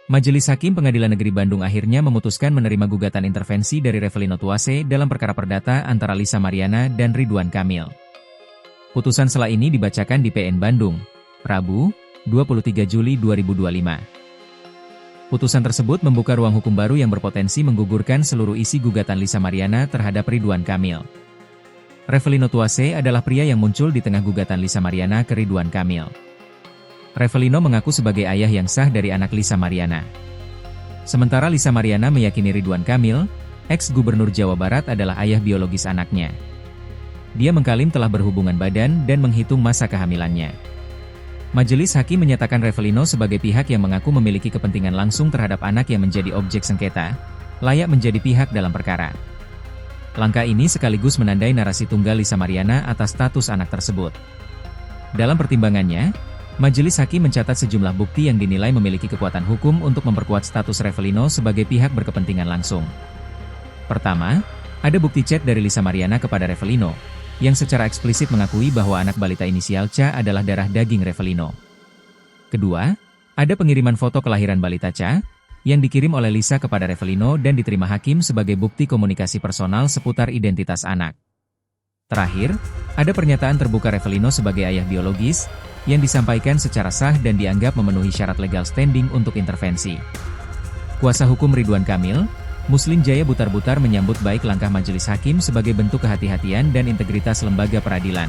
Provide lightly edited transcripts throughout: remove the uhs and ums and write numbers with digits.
Majelis Hakim Pengadilan Negeri Bandung akhirnya memutuskan menerima gugatan intervensi dari Revelino Tuase dalam perkara perdata antara Lisa Mariana dan Ridwan Kamil. Putusan sela ini dibacakan di PN Bandung, Rabu, 23 Juli 2025. Putusan tersebut membuka ruang hukum baru yang berpotensi menggugurkan seluruh isi gugatan Lisa Mariana terhadap Ridwan Kamil. Revelino Tuase adalah pria yang muncul di tengah gugatan Lisa Mariana ke Ridwan Kamil. Revelino mengaku sebagai ayah yang sah dari anak Lisa Mariana. Sementara Lisa Mariana meyakini Ridwan Kamil, ex-gubernur Jawa Barat adalah ayah biologis anaknya. Dia mengklaim telah berhubungan badan dan menghitung masa kehamilannya. Majelis Hakim menyatakan Revelino sebagai pihak yang mengaku memiliki kepentingan langsung terhadap anak yang menjadi objek sengketa, layak menjadi pihak dalam perkara. Langkah ini sekaligus menandai narasi tunggal Lisa Mariana atas status anak tersebut. Dalam pertimbangannya, Majelis Hakim mencatat sejumlah bukti yang dinilai memiliki kekuatan hukum untuk memperkuat status Revelino sebagai pihak berkepentingan langsung. Pertama, ada bukti chat dari Lisa Mariana kepada Revelino, yang secara eksplisit mengakui bahwa anak balita inisial C adalah darah daging Revelino. Kedua, ada pengiriman foto kelahiran balita C, yang dikirim oleh Lisa kepada Revelino dan diterima hakim sebagai bukti komunikasi personal seputar identitas anak. Terakhir, ada pernyataan terbuka Revelino sebagai ayah biologis, yang disampaikan secara sah dan dianggap memenuhi syarat legal standing untuk intervensi. Kuasa hukum Ridwan Kamil, Muslim Jaya Butar-Butar menyambut baik langkah Majelis Hakim sebagai bentuk kehati-hatian dan integritas lembaga peradilan.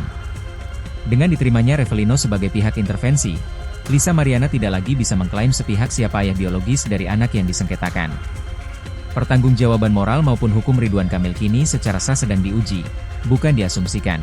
Dengan diterimanya Revelino sebagai pihak intervensi, Lisa Mariana tidak lagi bisa mengklaim sepihak siapa ayah biologis dari anak yang disengketakan. Pertanggungjawaban moral maupun hukum Ridwan Kamil kini secara sah sedang diuji, bukan diasumsikan.